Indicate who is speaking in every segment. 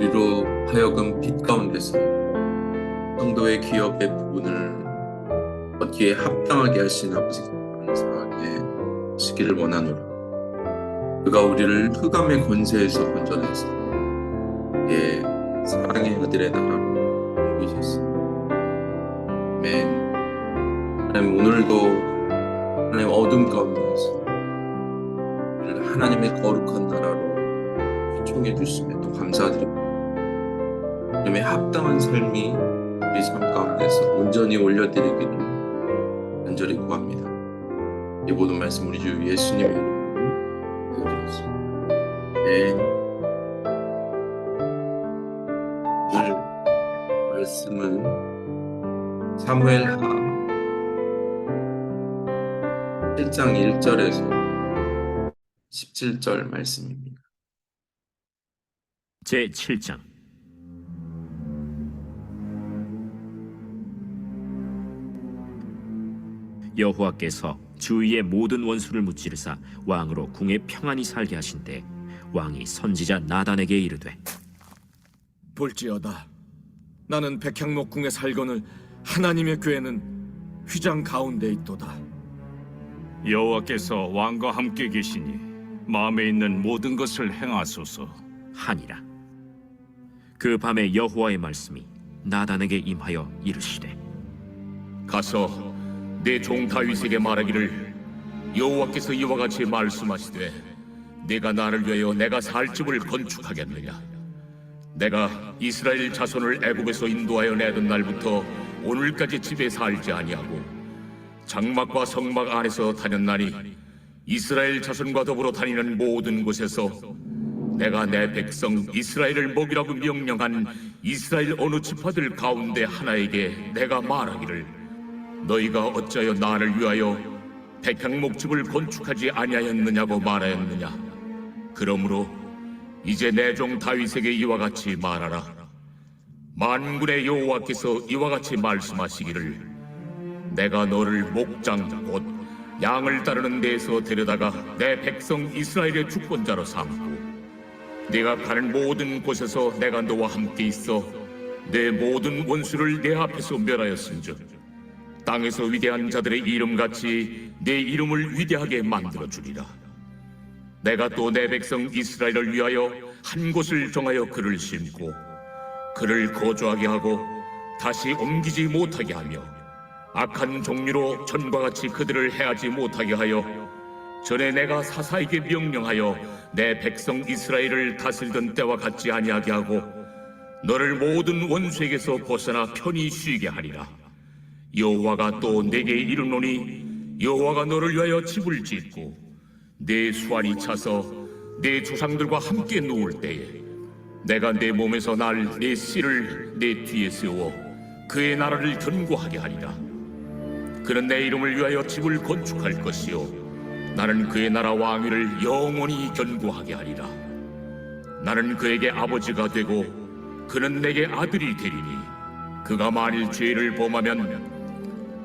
Speaker 1: 우리로 하여금 빛 가운데서 성도의 기업의 부분을 얻기에 합당하게 하신 아버지께 감사하게 하시기를 원하노라. 그가 우리를 흑암의 권세에서 건져내서 그의 사랑의 아들의 나라로 옮기셨습니다. 아멘. 하나님, 오늘도 하나님 어둠 가운데서 우리를 하나님의 거룩한 나라로 초청해 주심에 또 감사드립니다. 하나님의 합당한 삶이 우리 삶 가운데서 온전히 올려드리기를 간절히 구합니다. 이 모든 말씀 우리 주 예수님의 이름으로 드리겠습니다. 네. 오늘 말씀은 사무엘하 7장 1절에서 17절 말씀입니다.
Speaker 2: 제7장. 여호와께서 주위의 모든 원수를 무찌르사 왕으로 궁에 평안히 살게 하신 때 왕이 선지자 나단에게 이르되,
Speaker 3: 볼지어다, 나는 백향목궁에 살거늘 하나님의 궤는 휘장 가운데 있도다.
Speaker 4: 여호와께서 왕과 함께 계시니 마음에 있는 모든 것을 행하소서
Speaker 2: 하니라. 그 밤에 여호와의 말씀이 나단에게 임하여 이르시되,
Speaker 5: 가서 내 종 다윗에게 말하기를, 여호와께서 이와 같이 말씀하시되, 내가 나를 위하여 내가 살 집을 건축하겠느냐? 내가 이스라엘 자손을 애굽에서 인도하여 내던 날부터 오늘까지 집에 살지 아니하고 장막과 성막 안에서 다녔나니, 이스라엘 자손과 더불어 다니는 모든 곳에서 내가 내 백성 이스라엘을 먹이라고 명령한 이스라엘 어느 지파들 가운데 하나에게 내가 말하기를, 너희가 어찌하여 나를 위하여 백향목집을 건축하지 아니하였느냐고 말하였느냐? 그러므로 이제 내 종 다윗에게 이와 같이 말하라. 만군의 여호와께서 이와 같이 말씀하시기를, 내가 너를 목장 곧 양을 따르는 데에서 데려다가 내 백성 이스라엘의 주권자로 삼고, 네가 가는 모든 곳에서 내가 너와 함께 있어 내 모든 원수를 내 앞에서 멸하였은즉 땅에서 위대한 자들의 이름같이 내 이름을 위대하게 만들어주리라. 내가 또 내 백성 이스라엘을 위하여 한 곳을 정하여 그를 심고 그를 거주하게 하고 다시 옮기지 못하게 하며 악한 종류로 전과 같이 그들을 해하지 못하게 하여 전에 내가 사사에게 명령하여 내 백성 이스라엘을 다스리던 때와 같지 아니하게 하고 너를 모든 원수에게서 벗어나 편히 쉬게 하리라. 여호와가 또 내게 이르노니, 여호와가 너를 위하여 집을 짓고 내 수완이 차서 내 조상들과 함께 누울 때에 내가 내 몸에서 날 내 씨를 내 뒤에 세워 그의 나라를 견고하게 하리라. 그는 내 이름을 위하여 집을 건축할 것이요 나는 그의 나라 왕위를 영원히 견고하게 하리라. 나는 그에게 아버지가 되고 그는 내게 아들이 되리니, 그가 만일 죄를 범하면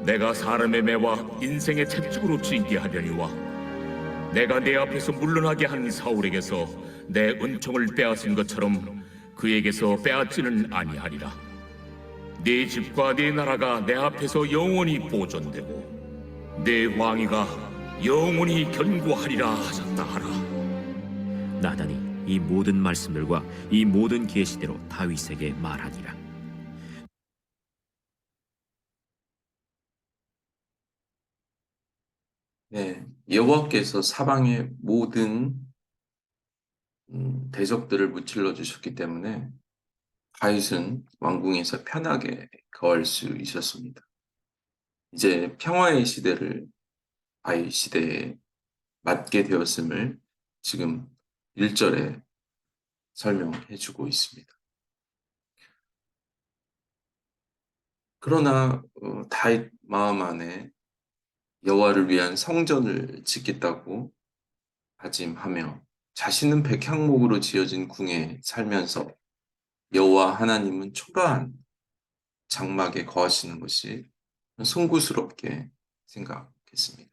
Speaker 5: 내가 사람의 매와 인생의 채찍으로 징계하려니와 내가 내 앞에서 물러나게 한 사울에게서 내 은총을 빼앗은 것처럼 그에게서 빼앗지는 아니하리라. 내 집과 내 나라가 내 앞에서 영원히 보존되고 내 왕위가 영원히 견고하리라 하셨다 하라.
Speaker 2: 나단이 이 모든 말씀들과 이 모든 계시대로 다윗에게 말하니라.
Speaker 1: 네, 여호와께서 사방의 모든 대적들을 무찔러 주셨기 때문에 다윗은 왕궁에서 편하게 거할 수 있었습니다. 이제 평화의 시대를 다윗 시대에 맞게 되었음을 지금 1절에 설명해 주고 있습니다. 그러나 다윗 마음 안에 여호와를 위한 성전을 짓겠다고 다짐하며 자신은 백향목으로 지어진 궁에 살면서 여호와 하나님은 초라한 장막에 거하시는 것이 송구스럽게 생각했습니다.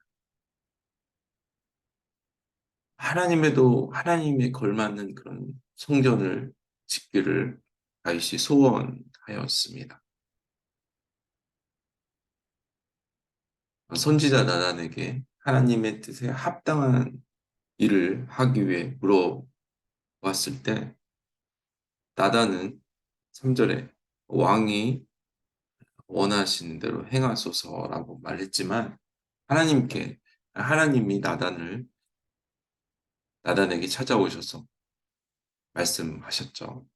Speaker 1: 하나님에도 하나님에 걸맞는 그런 성전을 짓기를 다윗이 소원하였습니다. 선지자 나단에게 하나님의 뜻에 합당한 일을 하기 위해 물어봤을 때 나단은 3절에 왕이 원하시는 대로 행하소서라고 말했지만 하나님이 나단에게 찾아오셔서 말씀하셨죠.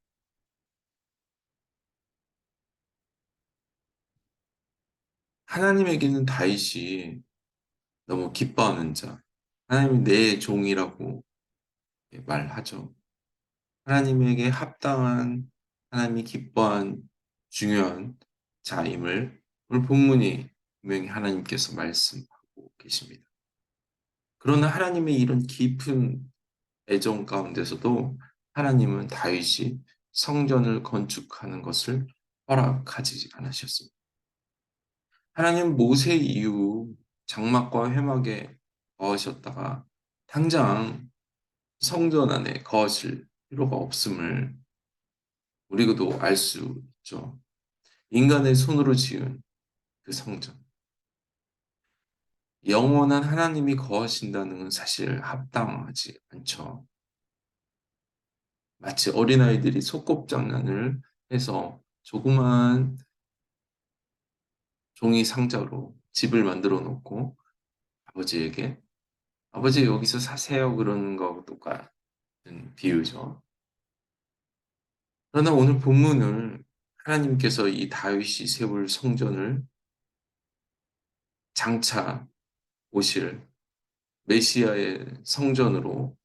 Speaker 1: 하나님에게는 다윗이 너무 기뻐하는 자, 하나님이 내 종이라고 말하죠. 하나님에게 합당한, 하나님이 기뻐한 중요한 자임을 오늘 본문이 분명히 하나님께서 말씀하고 계십니다. 그러나 하나님의 이런 깊은 애정 가운데서도 하나님은 다윗이 성전을 건축하는 것을 허락하지 않으셨습니다. 하나님 모세 이후 장막과 회막에 거하셨다가 당장 성전 안에 거하실 필요가 없음을 우리도 알 수 있죠. 인간의 손으로 지은 그 성전. 영원한 하나님이 거하신다는 건 사실 합당하지 않죠. 마치 어린아이들이 소꿉장난을 해서 조그만 종이 상자로 집을 만들어 놓고 아버지에게 아버지 여기서 사세요 그러는 거하고 똑같은 비유죠. 그러나 오늘 본문을 하나님께서 이 다윗이 세울 성전을 장차 오실 메시아의 성전으로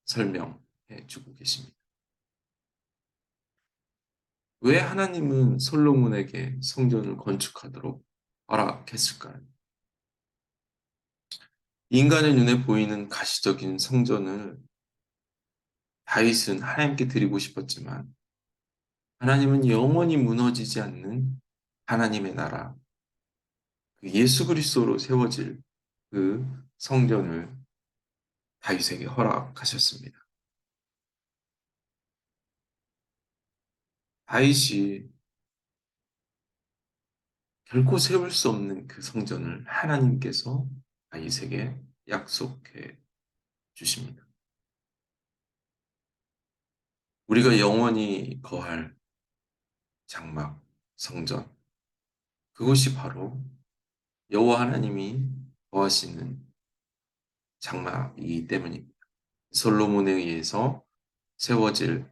Speaker 1: 설명해 주고 계십니다. 왜 하나님은 솔로몬에게 성전을 건축하도록 허락했을까요? 인간의 눈에 보이는 가시적인 성전을 다윗은 하나님께 드리고 싶었지만 하나님은 영원히 무너지지 않는 하나님의 나라, 그 예수 그리스도로 세워질 그 성전을 다윗에게 허락하셨습니다. 다윗이 결코 세울 수 없는 그 성전을 하나님께서 다윗에게 약속해 주십니다. 우리가 영원히 거할 장막, 성전, 그것이 바로 여호와 하나님이 거하시는 장막이기 때문입니다. 솔로몬에 의해서 세워질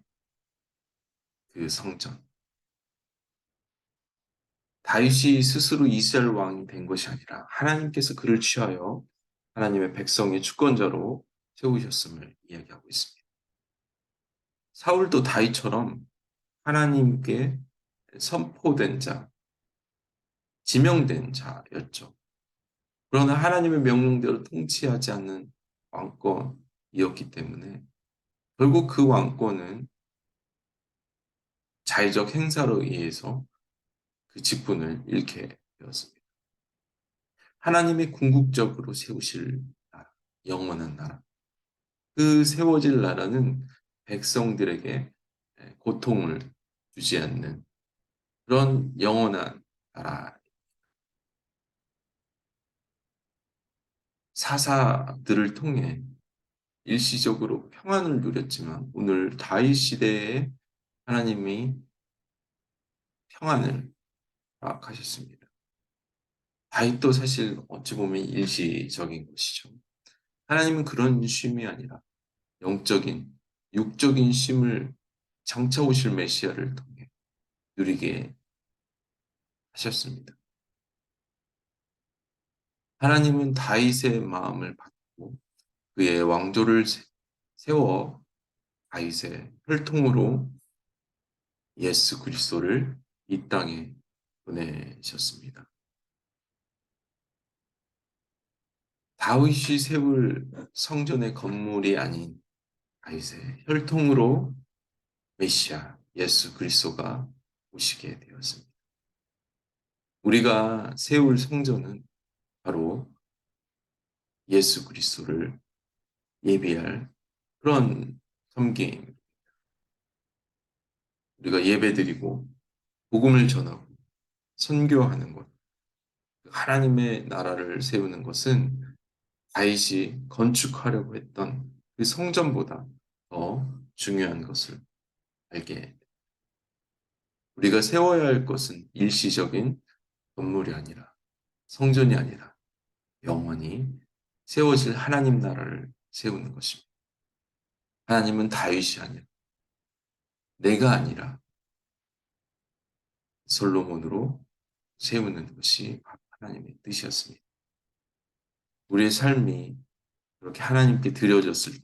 Speaker 1: 그 성전. 다윗이 스스로 이스라엘 왕이 된 것이 아니라 하나님께서 그를 취하여 하나님의 백성의 주권자로 세우셨음을 이야기하고 있습니다. 사울도 다윗처럼 하나님께 선포된 자, 지명된 자였죠. 그러나 하나님의 명령대로 통치하지 않는 왕권이었기 때문에 결국 그 왕권은 자의적 행사로 의해서 그 직분을 잃게 되었습니다. 하나님이 궁극적으로 세우실 나라, 영원한 나라. 그 세워질 나라는 백성들에게 고통을 주지 않는 그런 영원한 나라. 사사들을 통해 일시적으로 평안을 누렸지만 오늘 다윗 시대에 하나님이 평안을 허락하셨습니다. 다윗도 사실 어찌 보면 일시적인 것이죠. 하나님은 그런 쉼이 아니라 영적인, 육적인 쉼을 장차 오실 메시아를 통해 누리게 하셨습니다. 하나님은 다윗의 마음을 받고 그의 왕조를 세워 다윗의 혈통으로 예수 그리스도를 이 땅에 보내셨습니다. 다윗이 세울 성전의 건물이 아닌 다윗의 혈통으로 메시아 예수 그리스도가 오시게 되었습니다. 우리가 세울 성전은 바로 예수 그리스도를 예비할 그런 섬김입니다. 우리가 예배드리고 복음을 전하고 선교하는 것, 하나님의 나라를 세우는 것은 다윗이 건축하려고 했던 그 성전보다 더 중요한 것을 알게. 우리가 세워야 할 것은 일시적인 건물이 아니라, 성전이 아니라 영원히 세워질 하나님 나라를 세우는 것입니다. 하나님은 다윗이 아니라, 내가 아니라 솔로몬으로 세우는 것이 하나님의 뜻이었습니다. 우리의 삶이 그렇게 하나님께 드려졌을 때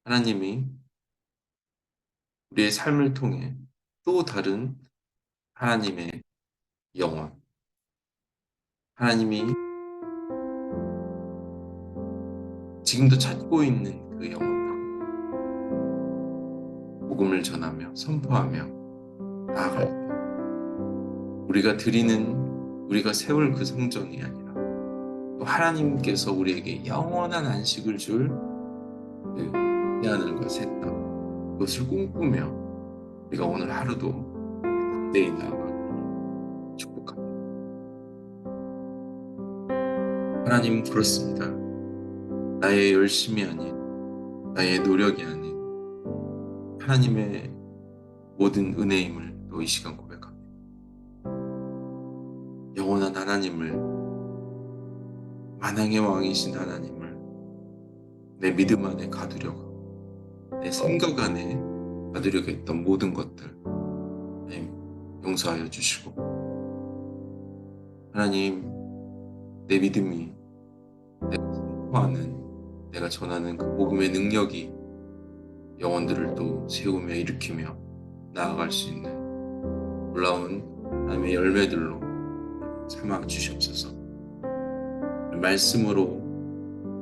Speaker 1: 하나님이 우리의 삶을 통해 또 다른 하나님의 영원, 하나님이 지금도 찾고 있는 그 영원으로 복음을 전하며 선포하며 나아갈 때 우리가 세울 그 성전이 아니라 또 하나님께서 우리에게 영원한 안식을 줄 그 하늘과 새 땅, 그것을 꿈꾸며 우리가 오늘 하루도 담대히 나아가기를 축복합니다. 하나님, 그렇습니다. 나의 열심이 아닌, 나의 노력이 아닌 하나님의 모든 은혜임을 또 이 시간 고백합니다. 영원한 하나님을, 만왕의 왕이신 하나님을 내 믿음 안에 가두려고, 내 생각 안에 가두려고 했던 모든 것들 하나님 용서하여 주시고, 하나님, 내 믿음이 내가 선포하는, 내가 전하는 그 복음의 능력이 영혼들을 또 세우며 일으키며 나아갈 수 있는 놀라운 하나님의 열매들로 삼아 주시옵소서. 말씀으로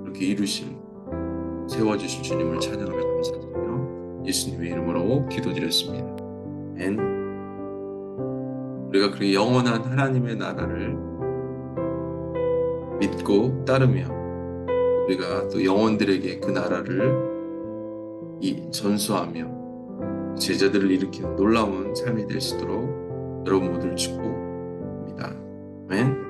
Speaker 1: 그렇게 이루실, 세워주실 주님을 찬양하며 감사드리며 예수님의 이름으로 기도드렸습니다. 아멘. 우리가 그 영원한 하나님의 나라를 믿고 따르며 우리가 또 영혼들에게 그 나라를 전수하며 제자들을 일으키는 놀라운 삶이 될 수 있도록 여러분 모두를 축복합니다. 아멘.